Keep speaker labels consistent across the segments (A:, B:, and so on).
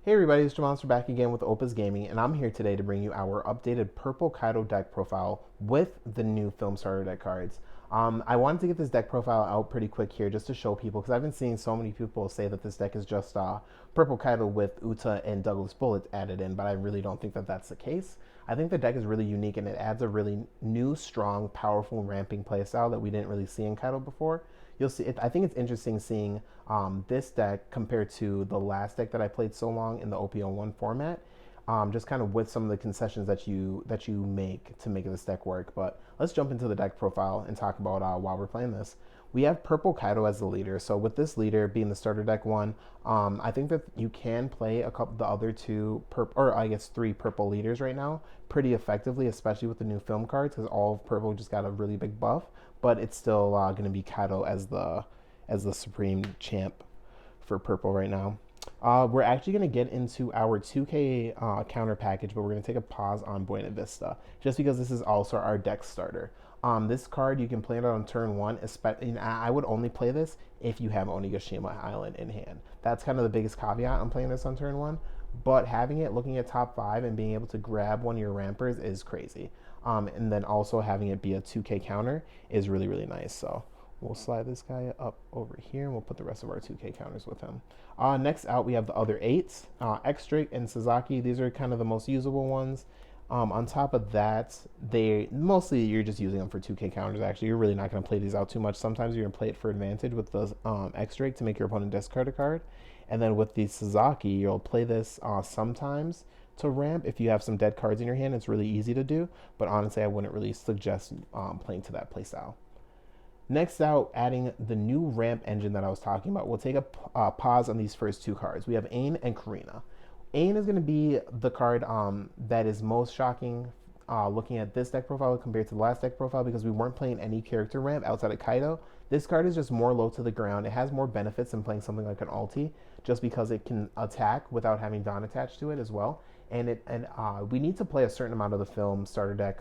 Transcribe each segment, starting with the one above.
A: Hey everybody, it's Jamonster back again with Opus Gaming, and I'm here today to bring you our updated purple Kaido deck profile with the new film starter deck cards. I wanted to get this deck profile out pretty quick here just to show people, because I've been seeing so many people say that this deck is just purple Kaido with Uta and Douglas Bullets added in, but I really don't think that that's the case. I think the deck is really unique and it adds a really new, strong, powerful ramping playstyle that we didn't really see in Kaido before. You'll see it. I think it's interesting seeing this deck compared to the last deck that I played so long in the OP01 format. Just kind of with some of the concessions that you make to make this deck work. But let's jump into the deck profile and talk about why we're playing this. We have Purple Kaido as the leader. So with this leader being the starter deck one, I think that you can play a couple the other two or I guess three purple leaders right now pretty effectively, especially with the new film cards, because all of purple just got a really big buff. But it's still going to be Kaido as the supreme champ for purple right now. We're actually going to get into our 2K counter package, but we're going to take a pause on Buena Vista just because this is also our deck starter. This card you can play it on turn one. Especially, I would only play this if you have Onigashima Island in hand. That's kind of the biggest caveat on playing this on turn one. But having it looking at top five and being able to grab one of your rampers is crazy. And then also having it be a 2K counter is really, really nice. So we'll slide this guy up over here and we'll put the rest of our 2K counters with him. Next out, we have the other eights, X-Drake and Sasaki. These are kind of the most usable ones. On top of that, they mostly you're just using them for 2K counters. Actually, you're really not going to play these out too much. Sometimes you're going to play it for advantage with the X-Drake to make your opponent discard a card. And then with the Sasaki, you'll play this sometimes to ramp if you have some dead cards in your hand. It's really easy to do, but honestly, I wouldn't really suggest playing to that playstyle. Next out, adding the new ramp engine that I was talking about. We'll take a pause on these first two cards. We have Ain and Karina. Ain is going to be the card that is most shocking looking at this deck profile compared to the last deck profile, because we weren't playing any character ramp outside of Kaido. This card is just more low to the ground. It has more benefits than playing something like an ulti, just because it can attack without having Dawn attached to it as well. And we need to play a certain amount of the film starter deck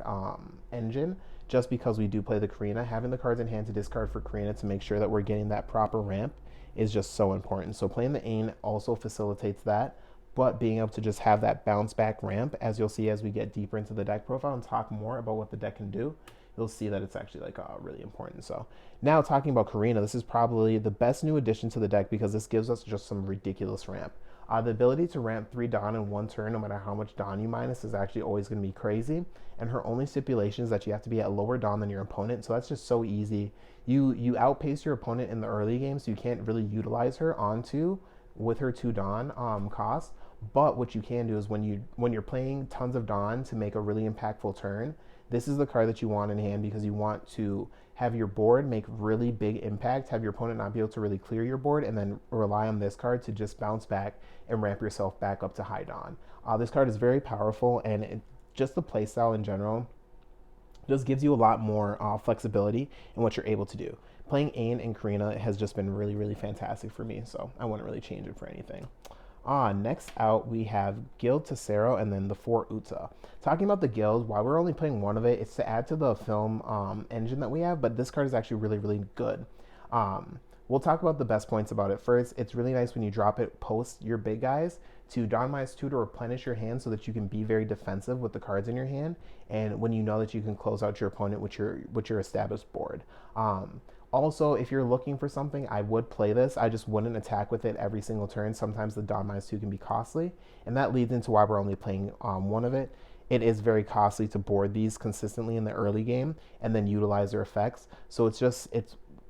A: engine, just because we do play the Karina. Having the cards in hand to discard for Karina to make sure that we're getting that proper ramp is just so important. So playing the Ain also facilitates that, but being able to just have that bounce back ramp, as you'll see as we get deeper into the deck profile and talk more about what the deck can do, you'll see that it's actually like really important. So now talking about Karina, this is probably the best new addition to the deck because this gives us just some ridiculous ramp. The ability to ramp 3 Dawn in one turn, no matter how much Dawn you minus, is actually always going to be crazy. And her only stipulation is that you have to be at lower Dawn than your opponent, so that's just so easy. You outpace your opponent in the early game, so you can't really utilize her onto with her 2 Dawn cost. But what you can do is when you're playing tons of Dawn to make a really impactful turn, this is the card that you want in hand, because you want to have your board make really big impact, have your opponent not be able to really clear your board, and then rely on this card to just bounce back and ramp yourself back up to high Dawn. This card is very powerful, and just the playstyle in general just gives you a lot more flexibility in what you're able to do. Playing Ain and Karina has just been really, really fantastic for me, so I wouldn't really change it for anything. Next out, we have Guild Tesoro and then the 4 Uta. Talking about the guild, while we're only playing one of it, it's to add to the film engine that we have, but this card is actually really, really good. We'll talk about the best points about it first. It's really nice when you drop it post your big guys to Dawn -2 to replenish your hand so that you can be very defensive with the cards in your hand, and when you know that you can close out your opponent with your established board. Also, if you're looking for something, I would play this. I just wouldn't attack with it every single turn. Sometimes the Dawn -2 can be costly, and that leads into why we're only playing one of it. It is very costly to board these consistently in the early game and then utilize their effects. So it's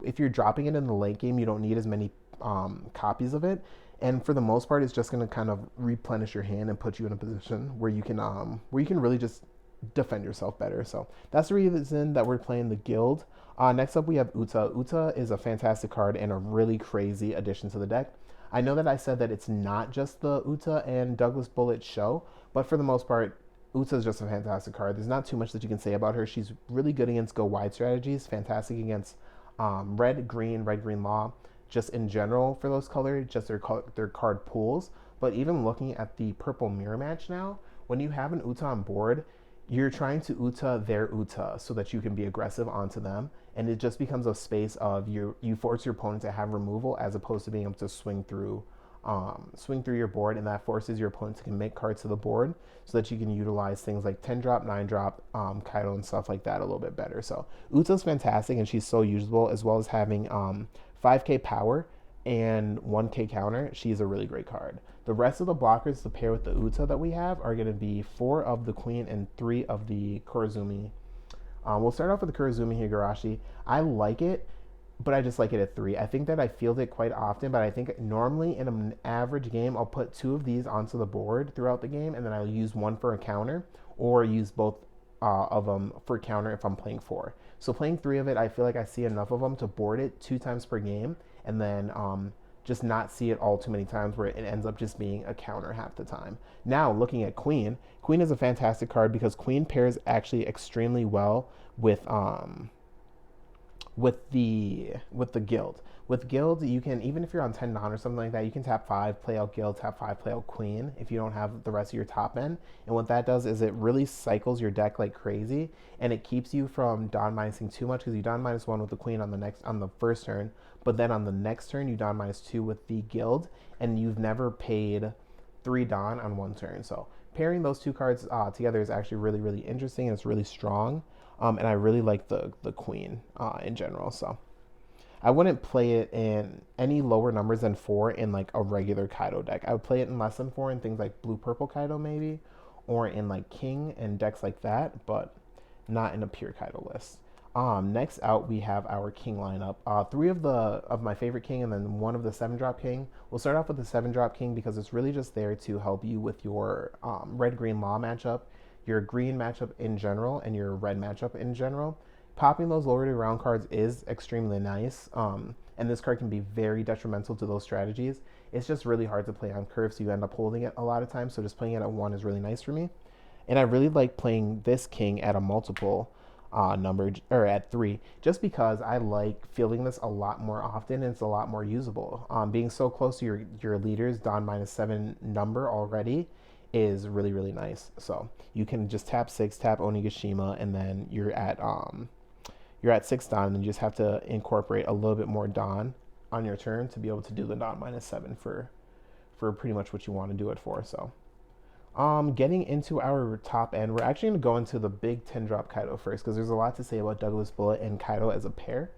A: if you're dropping it in the late game, you don't need as many copies of it. And for the most part, it's just going to kind of replenish your hand and put you in a position where you can really just defend yourself better. So that's the reason that we're playing the guild. Next up, we have Uta. Uta is a fantastic card and a really crazy addition to the deck. I know that I said that it's not just the Uta and Douglas Bullet show, but for the most part, Uta is just a fantastic card. There's not too much that you can say about her. She's really good against go wide strategies, fantastic against red, green law, just in general for those colors, just their card pools. But even looking at the purple mirror match now, when you have an Uta on board, you're trying to Uta their Uta so that you can be aggressive onto them, and it just becomes a space of you force your opponent to have removal as opposed to being able to swing through swing through your board, and that forces your opponent to commit cards to the board so that you can utilize things like 10 drop, 9 drop, Kaido, and stuff like that a little bit better. So Uta's fantastic, and she's so usable, as well as having 5k power and 1k counter. She's a really great card. The rest of the blockers to pair with the Uta that we have are going to be 4 of the Queen and 3 of the Kurozumi. We'll start off with the Kurozumi Higurashi. I like it, but I just like it at 3. I think that I field it quite often, but I think normally in an average game, I'll put 2 of these onto the board throughout the game, and then I'll use 1 for a counter, or use both of them for counter if I'm playing 4. So playing 3 of it, I feel like I see enough of them to board it 2 times per game, and then just not see it all too many times where it ends up just being a counter half the time. Now, looking at Queen, Queen is a fantastic card because Queen pairs actually extremely well with the guild. With guild, you can, even if you're on 10 non or something like that, you can tap 5, play out guild, tap 5, play out queen if you don't have the rest of your top end. And what that does is it really cycles your deck like crazy, and it keeps you from Don minusing too much, because you Don -1 with the queen on the first turn, but then on the next turn you Don -2 with the guild, and you've never paid 3 Don on one turn. So pairing those two cards together is actually really, really interesting, and it's really strong. And I really like the queen in general. So I wouldn't play it in any lower numbers than 4 in like a regular Kaido deck. I would play it in less than 4 in things like blue purple Kaido maybe, or in like king and decks like that, but not in a pure Kaido list. Next out we have our king lineup. 3 of my favorite king, and then 1 of the 7-drop king. We'll start off with the 7-drop king because it's really just there to help you with your red-green law matchup, your green matchup in general, and your red matchup in general. Popping those lower to round cards is extremely nice, and this card can be very detrimental to those strategies. It's just really hard to play on curve, so you end up holding it a lot of times, so just playing it at 1 is really nice for me. And I really like playing this king at a multiple number, or at 3, just because I like fielding this a lot more often, and it's a lot more usable. Being so close to your leader's Don -7 number already is really, really nice. So you can just tap 6, tap Onigashima, and then you're at 6 Don, and then you just have to incorporate a little bit more Don on your turn to be able to do the Don -7 for pretty much what you want to do it for. So getting into our top end, we're actually going to go into the big 10-drop Kaido first, because there's a lot to say about Douglas Bullet and Kaido as a pair.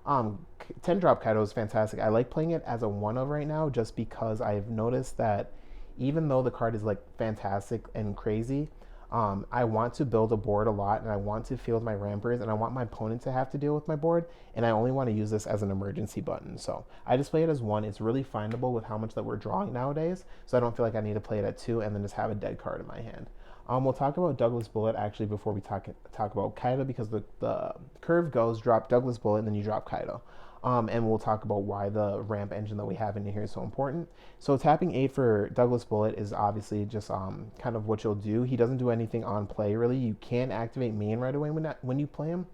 A: 10-drop Kaido is fantastic. I like playing it as a 1-of right now, just because I've noticed that even though the card is like fantastic and crazy, I want to build a board a lot, and I want to field my rampers, and I want my opponent to have to deal with my board, and I only want to use this as an emergency button. So I just play it as 1. It's really findable with how much that we're drawing nowadays, so I don't feel like I need to play it at 2 and then just have a dead card in my hand. We'll talk about Douglas Bullet actually before we talk about Kaido, because the curve goes drop Douglas Bullet and then you drop Kaido. And we'll talk about why the ramp engine that we have in here is so important. So tapping 8 for Douglas Bullet is obviously just kind of what you'll do. He doesn't do anything on play, really. You can activate main right away when you play him,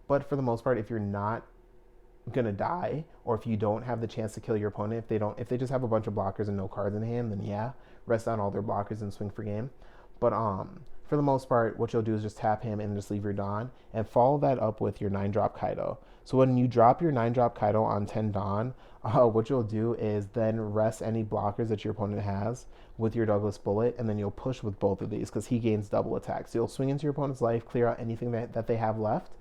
A: but for the most part, if you're not gonna die, or if you don't have the chance to kill your opponent, if they just have a bunch of blockers and no cards in hand, then yeah, rest on all their blockers and swing for game. But for the most part, what you'll do is just tap him and just leave your Don, and follow that up with your 9-drop Kaido. So when you drop your 9-drop Kaido on 10 Don, what you'll do is then rest any blockers that your opponent has with your Douglas Bullet, and then you'll push with both of these because he gains double attack. So you'll swing into your opponent's life, clear out anything that they have left,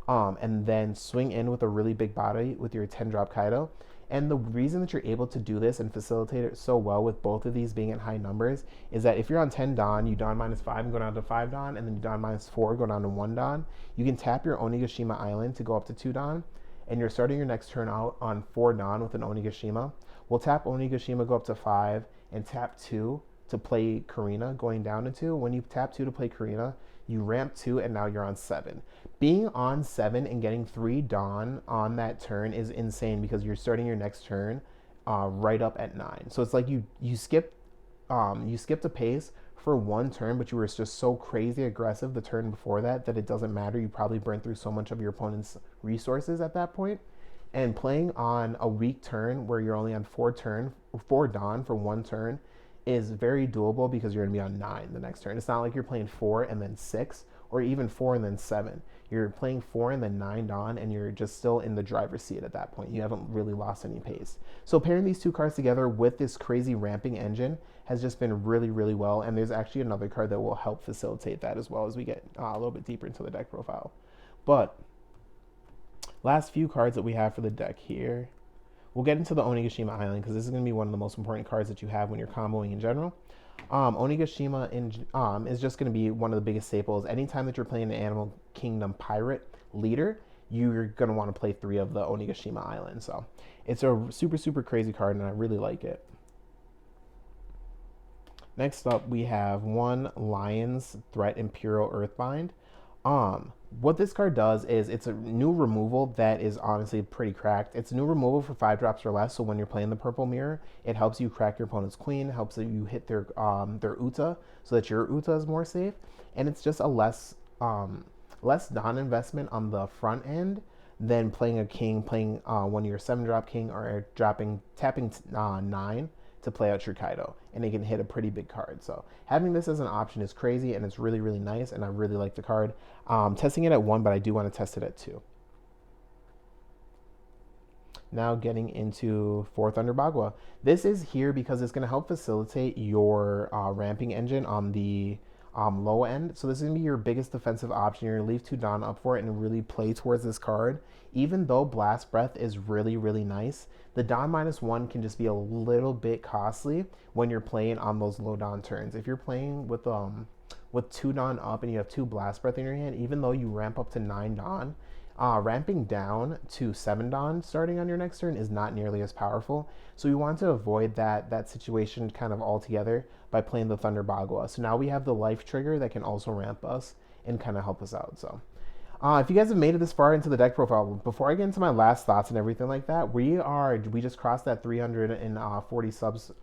A: and then swing in with a really big body with your 10-drop Kaido. And the reason that you're able to do this and facilitate it so well with both of these being at high numbers is that if you're on 10 Don, you Don -5 and go down to 5 Don, and then you Don -4, go down to 1 Don. You can tap your Onigashima Island to go up to 2 Don, and you're starting your next turn out on 4 Don with an Onigashima. We'll tap Onigashima, go up to 5, and tap 2 to play Karina, going down to 2. When you tap 2 to play Karina, you ramp 2, and now you're on 7. Being on 7 and getting 3 Dawn on that turn is insane, because you're starting your next turn right up at 9. So it's like you skipped a pace for 1 turn, but you were just so crazy aggressive the turn before that it doesn't matter. You probably burned through so much of your opponent's resources at that point. And playing on a weak turn where you're only on 4 Dawn for 1 turn is very doable because you're going to be on 9 the next turn. It's not like you're playing 4 and then 6, or even 4 and then 7. You're playing 4 and then 9 Dawn, and you're just still in the driver's seat at that point. You haven't really lost any pace. So pairing these two cards together with this crazy ramping engine has just been really, really well. And there's actually another card that will help facilitate that as well as we get a little bit deeper into the deck profile. But last few cards that we have for the deck here, we'll get into the Onigashima Island because this is going to be one of the most important cards that you have when you're comboing in general. Onigashima is just going to be one of the biggest staples. Anytime that you're playing an Animal Kingdom pirate leader, you're going to want to play 3 of the Onigashima Island. So it's a super, super crazy card, and I really like it. Next up, we have 1 Lion's Threat Imperial Earthbind. What this card does is it's a new removal that is honestly pretty cracked. It's a new removal for 5 drops or less, so when you're playing the purple mirror, it helps you crack your opponent's queen, helps you hit their Uta so that your Uta is more safe, and it's just a less Dawn investment on the front end than playing a king, playing one of your 7-drop king, or tapping 9 to play out your Kaido, and it can hit a pretty big card. So having this as an option is crazy, and it's really, really nice, and I really like the card. Testing it at 1, but I do want to test it at 2. Now getting into 4 Thunder Bagua. This is here because it's going to help facilitate your ramping engine on the low end. So this is going to be your biggest defensive option. You're going to leave 2 Dawn up for it and really play towards this card. Even though Blast Breath is really, really nice, the Dawn -1 can just be a little bit costly when you're playing on those low Dawn turns. If you're playing with 2 Dawn up and you have 2 Blast Breath in your hand, even though you ramp up to 9 Dawn, ramping down to 7 Dawn starting on your next turn is not nearly as powerful. So we want to avoid that situation kind of altogether by playing the Thunder Bagua. So now we have the life trigger that can also ramp us and kind of help us out. So if you guys have made it this far into the deck profile, before I get into my last thoughts and everything like that, we just crossed that 340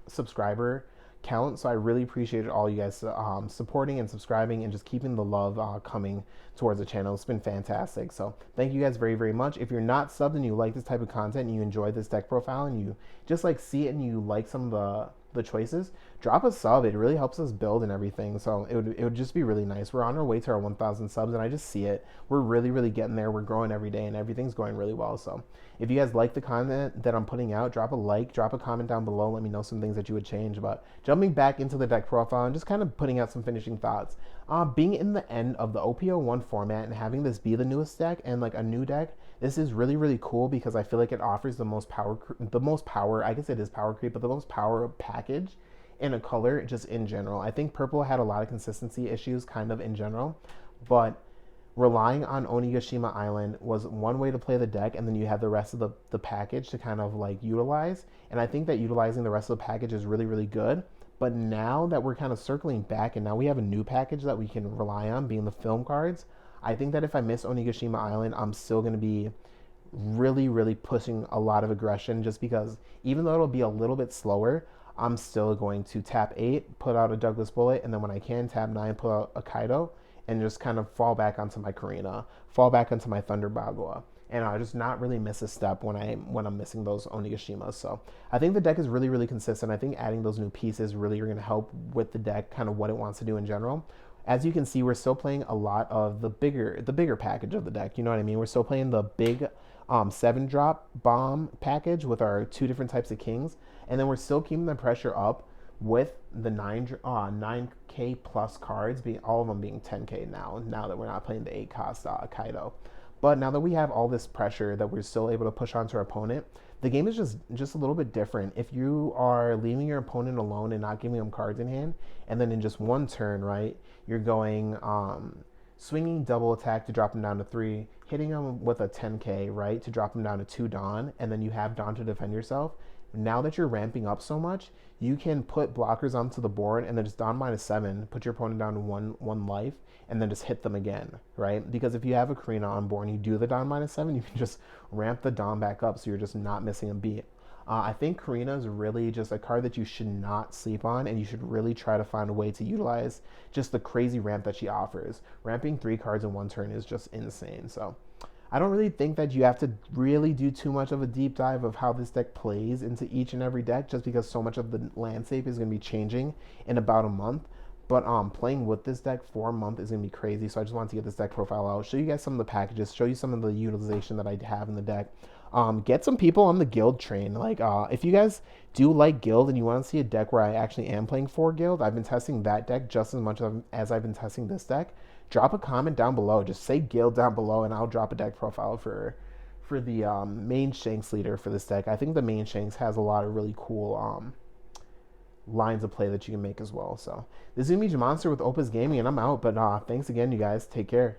A: subscriber count. So I really appreciate all you guys supporting and subscribing and just keeping the love coming towards the channel. It's been fantastic. So thank you guys very, very much. If you're not subbed and you like this type of content and you enjoy this deck profile and you just like see it and you like some of the choices, drop a sub. It really helps us build and everything. So it would just be really nice. We're on our way to our 1,000 subs, and I just see it. We're really, really getting there. We're growing every day, and everything's going really well. So if you guys like the content that I'm putting out, drop a like, drop a comment down below. Let me know some things that you would change. But jumping back into the deck profile and just kind of putting out some finishing thoughts. Being in the end of the OP01 format and having this be the newest deck and like a new deck, this is really, really cool because I feel like it offers the most power, I guess it is power creep, but the most power package in a color just in general. I think purple had a lot of consistency issues kind of in general, but relying on Onigashima Island was one way to play the deck, and then you have the rest of the package to kind of like utilize. And I think that utilizing the rest of the package is really, really good. But now that we're kind of circling back and now we have a new package that we can rely on, being the film cards, I think that if I miss Onigashima Island, I'm still going to be really, really pushing a lot of aggression, just because even though it'll be a little bit slower, I'm still going to tap 8, put out a Douglas Bullet, and then when I can, tap 9, put out a Kaido, and just kind of fall back onto my Karina, fall back onto my Thunder Bagua, and I just not really miss a step when I'm missing those Onigashimas. So I think the deck is really, really consistent. I think adding those new pieces really are going to help with the deck, kind of what it wants to do in general. As you can see, we're still playing a lot of the bigger package of the deck. You know what I mean? We're still playing the big 7-drop bomb package with our 2 different types of kings, and then we're still keeping the pressure up with the 9K plus cards, all of them being 10K now that we're not playing the 8 cost Kaido. But now that we have all this pressure that we're still able to push onto our opponent, the game is just a little bit different. If you are leaving your opponent alone and not giving them cards in hand, and then in just one turn, right, you're going swinging double attack to drop them down to 3, hitting them with a 10K, right, to drop them down to 2 Dawn, and then you have Dawn to defend yourself. Now that you're ramping up so much, you can put blockers onto the board and then just Dawn -7, put your opponent down to one life, and then just hit them again, right? Because if you have a Karina on board and you do the Dawn -7, you can just ramp the Dawn back up, so you're just not missing a beat. I think Karina is really just a card that you should not sleep on, and you should really try to find a way to utilize just the crazy ramp that she offers. Ramping 3 cards in one turn is just insane. So I don't really think that you have to really do too much of a deep dive of how this deck plays into each and every deck, just because so much of the landscape is going to be changing in about a month. But playing with this deck for a month is gonna be crazy. So I just wanted to get this deck profile out, show you guys some of the packages, show you some of the utilization that I have in the deck. Get some people on the guild train. Like if you guys do like guild and you want to see a deck where I actually am playing for guild, I've been testing that deck just as much as I've been testing this deck. Drop a comment down below. Just say guild down below, and I'll drop a deck profile for the main Shanks leader for this deck. I think the main Shanks has a lot of really cool lines of play that you can make as well. So this is gonna be Monster with Opus Gaming, and I'm out. But thanks again, you guys. Take care.